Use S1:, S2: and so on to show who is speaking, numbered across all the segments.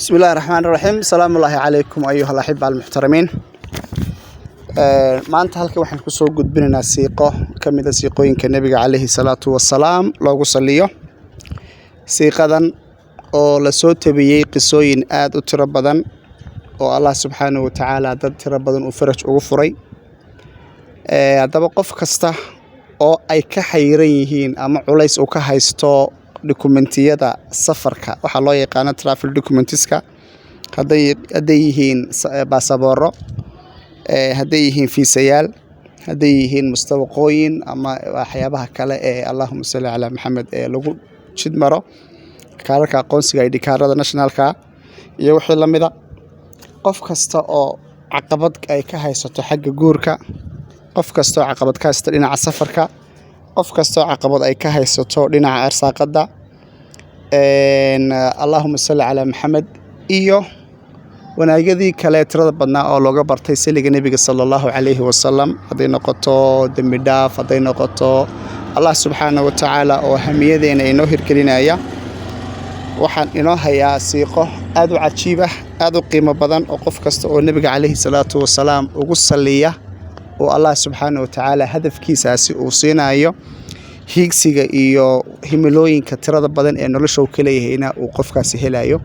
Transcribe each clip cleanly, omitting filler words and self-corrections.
S1: بسم الله الرحمن الرحيم السلام الله عليكم أيها الأحبة المحترمين maanta halka waxaan ku soo gudbinaynaa siiqo kamid ah siiqooyinka nabiga calayhi salaatu wassalaam loogu saliyo siiqadan oo la soo tabiyay qisooyin aad u tiro badan oo Allah subhanahu wa ta'ala dad tiro badan u faraj ugu furay hadaba qof kasta oo ay ka xayran yihiin ama culays uu ka haysto dokumentiyada safarka waxa loo yaqaan travel documentska haday yihiin baasabooro haday yihiin fiisayaal haday yihiin mustawaqooyin ama waxyaabaha kale ee Allahumma salli ala Muhammad ee lagu jidmaro kaarka aqoonsiga ID kaarada nationalka iyo wixii lamida qof kasta oo caqabad ay ka haysato xagga guurka qof kasta oo caqabad ka haysto dhinaca safarka qof kasta oo caqabad ay ka haysato dhinaca arsaaqada Allahumma salli ala Muhammad iyo wanaagadii kale tirada badnaa oo looga bartay saliga nabiga sallallahu alayhi wasallam haday noqoto dambi dhaaf haday noqoto Allah subhanahu wa ta'ala oo hamiyadeena inoo hirgelinaya waxaan inoo hayaa siiqo aad u cajiib ah aad u qiimo badan oo qof kasta oo nabiga calayhi salaatu wassalaam ugu saliya oo Allah subhanahu wa ta'ala hadafkiisaasi uu siinayo hiigsiga iyo himilooyinka tirada badan ee nolosha uu kaleeyahayna uu qofkaasi helayo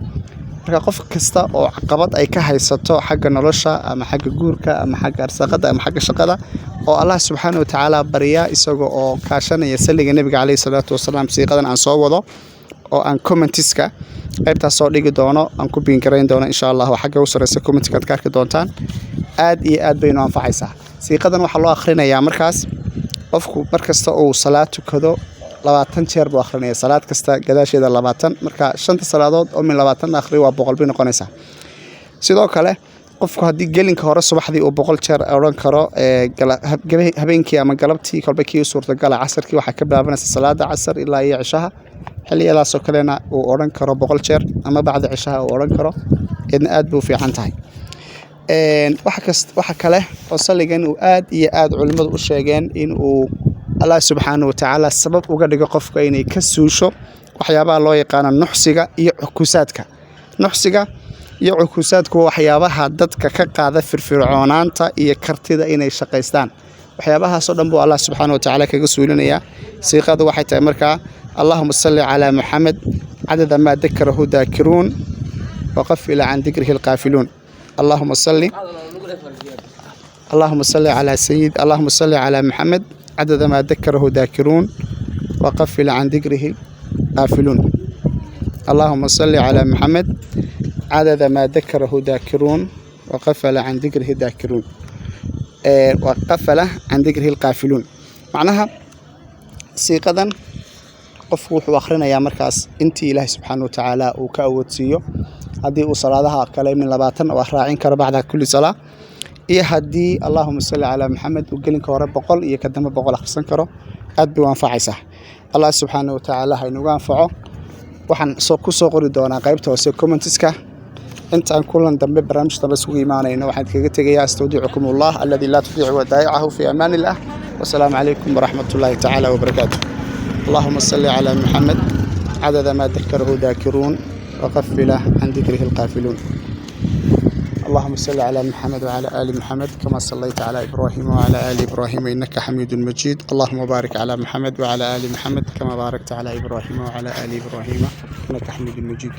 S1: marka qof kasta oo caqabad ay ka haysato xagga nolosha ama xagga guurka ama xagga arsaaqada ama xagga shaqada oo Allah subhanahu wa ta'ala bariya isagoo oo kaashanaya saliga nabiga calayhi salaatu wassalaam siiqadan aan soo wado oo aan commentiska qaybta soo dhigi doono aan ku biin gareyn doono insha Allah xagga u sareysa commentka ka arki doontaan aad iyo aad bay noo anfacaysaa siiqadan waxa loo akhrinayaa markaas qofku markasta oo salaad tukado 20 jeer buu akhrinaya salaad kasta gadaasheeda 20 marka shanta salaadood oo min 20 akhri waa 100 bay noqonaysaa sidoo kale qofku hadii gelinka hore subaxdii uu 100 jeer oran karo habeenkii ama galabtii kolba kii suurta gal casarkii waxa ka bilaabanaysa salaada casar ilaa iyo cishaha xiliyadaas oo kalena uu oran karo 100 jeer ama bacda cishaha uu oran karo idna aad buu fiican tahay waxa kale oo saligan uu aad iyo aad culimadu u sheegeen in uu Allah subhanahu wa ta'ala sabab uga dhigo qofka inay ka suusho waxyaabaha loo yaqaan nuxsiga iyo cukusaadka nuxsiga iyo cukusaadku waxyaabaha dadka ka qaada firfircoonaanta iyo kartida inay shaqeystaan waxyaabahaas oo dhan buu Allah subhanahu wa ta'ala kaga suulinaya siiqadu waxay tahay markaa Allahumma salli ala Muhammad adada ma dhakarahu dhaakirun wa qafila an dhikrihi alqafilun اللهم صل على محمد عدد ما ذكره ذاكرون وقفل عن ذكره غافلون اللهم صل على محمد عدد ما ذكره ذاكرون وقفل عن ذكره ذاكرون وقفل عن ذكره القافلون معناها سيقدا قف وحو اخرينيا markaas intii Ilaahay subhanahu wa ta'ala uu ka awoodsiyo hadii uu salaadaha kale min 20 oo raacin karo bacda kulli salaa iyo hadii Allahumma salli ala Muhammad uu gelinka hore 100 iyo kadamba 100 akhrisan karo aad buu anfacaysaa Allah subhanahu wa ta'ala ha inagu anfaco waxaan ku soo qori doonaa qaybta hoose commentiska inta aan kulan dambe barnaamijka isugu iimaanayna waxaan kaga tagayaa astaghfirukumullah alladhi la tudhi'u wadaa'i'ahu fi amanillah wa salaamu alaykum wa rahmatullahi ta'ala wa barakatuh اللهم صل على محمد عدد ما ذكره ذاكرون وقفل عن ذكره القافلون اللهم صل على محمد وعلى آل محمد كما صليت على إبراهيم وعلى آل إبراهيم إنك حميد مجيد اللهم بارك على محمد وعلى آل محمد كما باركت على إبراهيم وعلى آل إبراهيم إنك حميد مجيد